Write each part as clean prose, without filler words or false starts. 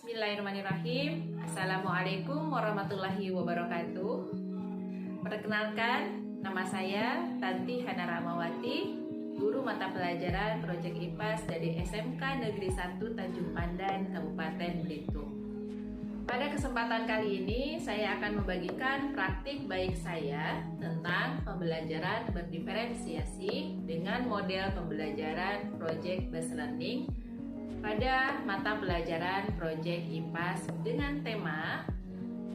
Bismillahirrahmanirrahim. Assalamualaikum warahmatullahi wabarakatuh. Perkenalkan, nama saya Tanti Hana Ramawati, guru mata pelajaran Proyek IPAS dari SMK Negeri 1 Tanjung Pandan, Kabupaten Belitung. Pada kesempatan kali ini, saya akan membagikan praktik baik saya tentang pembelajaran berdiferensiasi dengan model pembelajaran Project Based Learning pada mata pelajaran Proyek IPAS dengan tema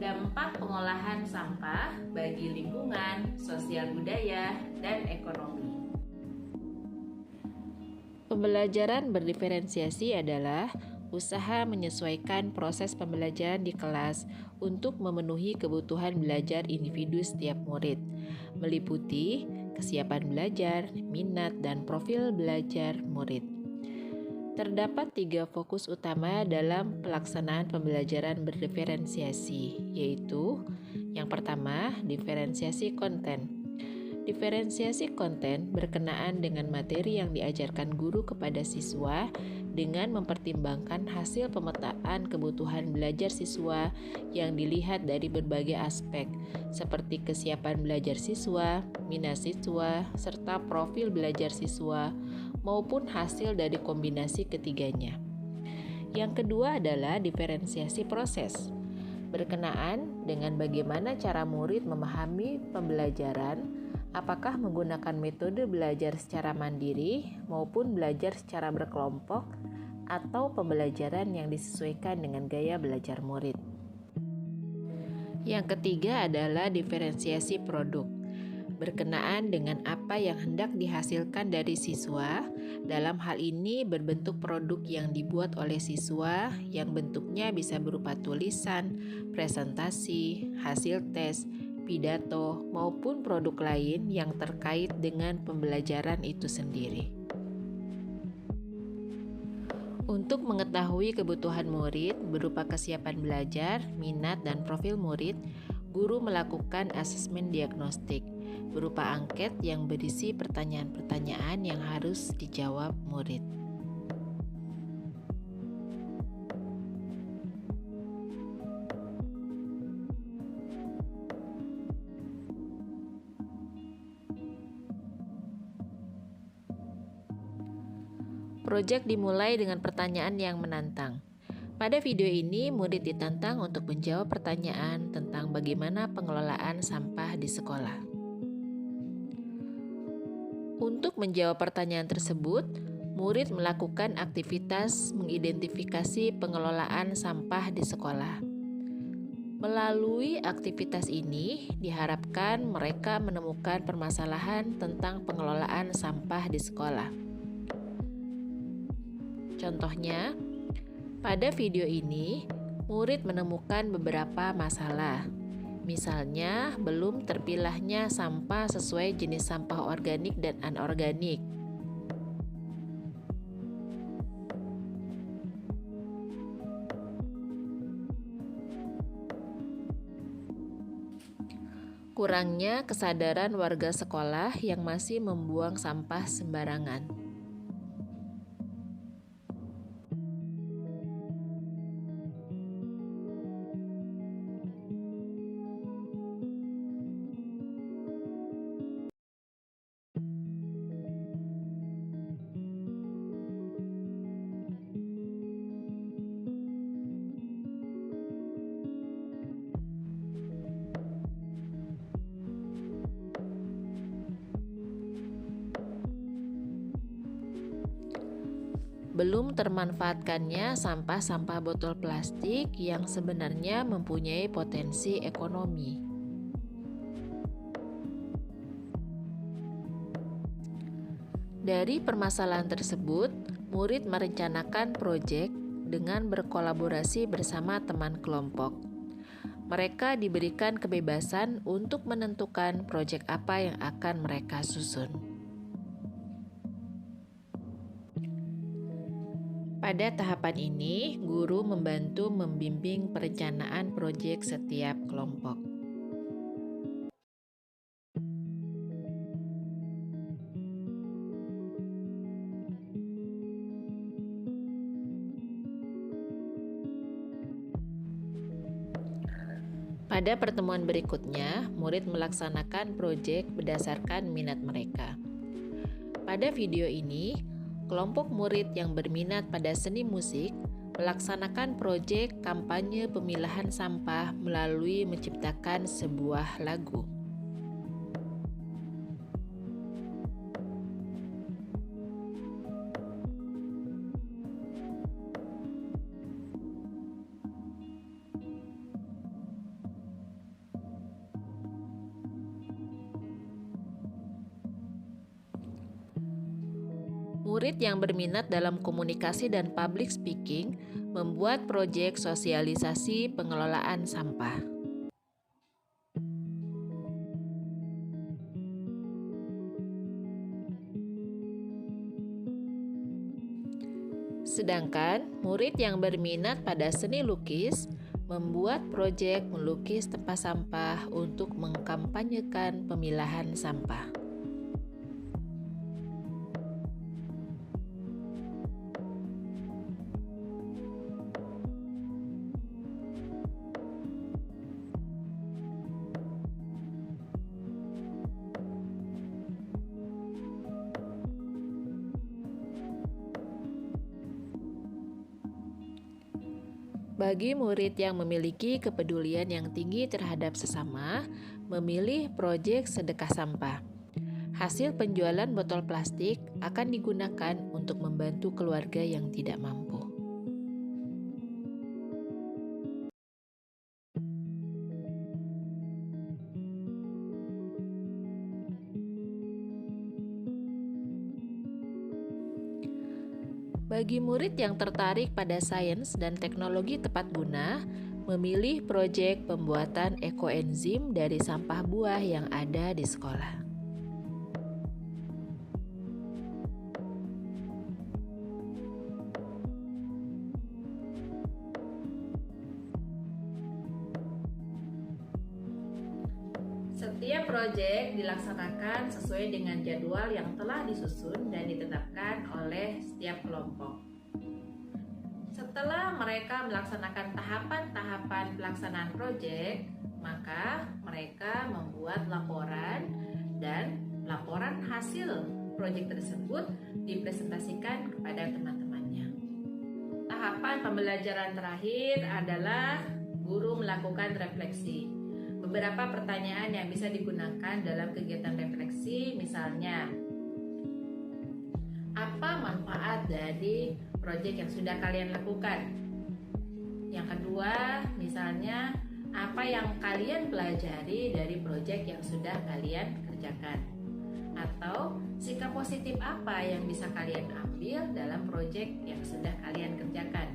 dampak pengolahan sampah bagi lingkungan, sosial budaya, dan ekonomi. Pembelajaran berdiferensiasi adalah usaha menyesuaikan proses pembelajaran di kelas untuk memenuhi kebutuhan belajar individu setiap murid, meliputi kesiapan belajar, minat, dan profil belajar murid. Terdapat 3 fokus utama dalam pelaksanaan pembelajaran berdiferensiasi, yaitu yang pertama, diferensiasi konten. Diferensiasi konten berkenaan dengan materi yang diajarkan guru kepada siswa dengan mempertimbangkan hasil pemetaan kebutuhan belajar siswa yang dilihat dari berbagai aspek, seperti kesiapan belajar siswa, minat siswa, serta profil belajar siswa, maupun hasil dari kombinasi ketiganya. Yang kedua adalah diferensiasi proses, berkenaan dengan bagaimana cara murid memahami pembelajaran, apakah menggunakan metode belajar secara mandiri maupun belajar secara berkelompok, atau pembelajaran yang disesuaikan dengan gaya belajar murid. Yang ketiga adalah diferensiasi produk, berkenaan dengan apa yang hendak dihasilkan dari siswa. Dalam hal ini berbentuk produk yang dibuat oleh siswa yang bentuknya bisa berupa tulisan, presentasi, hasil tes, pidato, maupun produk lain yang terkait dengan pembelajaran itu sendiri. Untuk mengetahui kebutuhan murid berupa kesiapan belajar, minat, dan profil murid, guru melakukan asesmen diagnostik berupa angket yang berisi pertanyaan-pertanyaan yang harus dijawab murid. Proyek dimulai dengan pertanyaan yang menantang. Pada video ini, murid ditantang untuk menjawab pertanyaan tentang bagaimana pengelolaan sampah di sekolah. Untuk menjawab pertanyaan tersebut, murid melakukan aktivitas mengidentifikasi pengelolaan sampah di sekolah. Melalui aktivitas ini, diharapkan mereka menemukan permasalahan tentang pengelolaan sampah di sekolah. Contohnya, pada video ini, murid menemukan beberapa masalah. Misalnya, belum terpilahnya sampah sesuai jenis sampah organik dan anorganik. Kurangnya kesadaran warga sekolah yang masih membuang sampah sembarangan. Belum termanfaatkannya sampah-sampah botol plastik yang sebenarnya mempunyai potensi ekonomi. Dari permasalahan tersebut, murid merencanakan proyek dengan berkolaborasi bersama teman kelompok. Mereka diberikan kebebasan untuk menentukan proyek apa yang akan mereka susun. Pada tahapan ini, guru membantu membimbing perencanaan proyek setiap kelompok. Pada pertemuan berikutnya, murid melaksanakan proyek berdasarkan minat mereka. Pada video ini, kelompok murid yang berminat pada seni musik melaksanakan proyek kampanye pemilahan sampah melalui menciptakan sebuah lagu. Murid yang berminat dalam komunikasi dan public speaking membuat proyek sosialisasi pengelolaan sampah. Sedangkan murid yang berminat pada seni lukis membuat proyek melukis tempat sampah untuk mengkampanyekan pemilahan sampah. Bagi murid yang memiliki kepedulian yang tinggi terhadap sesama, memilih proyek sedekah sampah. Hasil penjualan botol plastik akan digunakan untuk membantu keluarga yang tidak mampu. Bagi murid yang tertarik pada sains dan teknologi tepat guna, memilih proyek pembuatan ekoenzim dari sampah buah yang ada di sekolah. Setiap proyek dilaksanakan sesuai dengan jadwal yang telah disusun dan ditetapkan oleh setiap kelompok. Setelah mereka melaksanakan tahapan-tahapan pelaksanaan proyek, maka mereka membuat laporan dan laporan hasil proyek tersebut dipresentasikan kepada teman-temannya. Tahapan pembelajaran terakhir adalah guru melakukan refleksi. Beberapa pertanyaan yang bisa digunakan dalam kegiatan refleksi, misalnya, apa manfaat dari proyek yang sudah kalian lakukan? Yang kedua, misalnya, apa yang kalian pelajari dari proyek yang sudah kalian kerjakan? Atau sikap positif apa yang bisa kalian ambil dalam proyek yang sudah kalian kerjakan?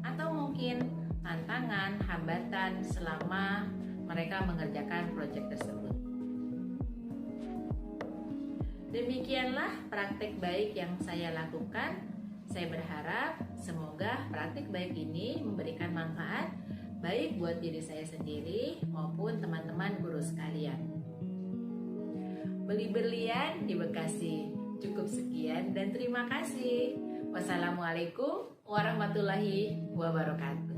Atau mungkin tantangan, hambatan selama mereka mengerjakan proyek tersebut. Demikianlah praktik baik yang saya lakukan. Saya berharap semoga praktik baik ini memberikan manfaat baik buat diri saya sendiri maupun teman-teman guru sekalian. Beli berlian di Bekasi. Cukup sekian dan terima kasih. Wassalamualaikum warahmatullahi wabarakatuh.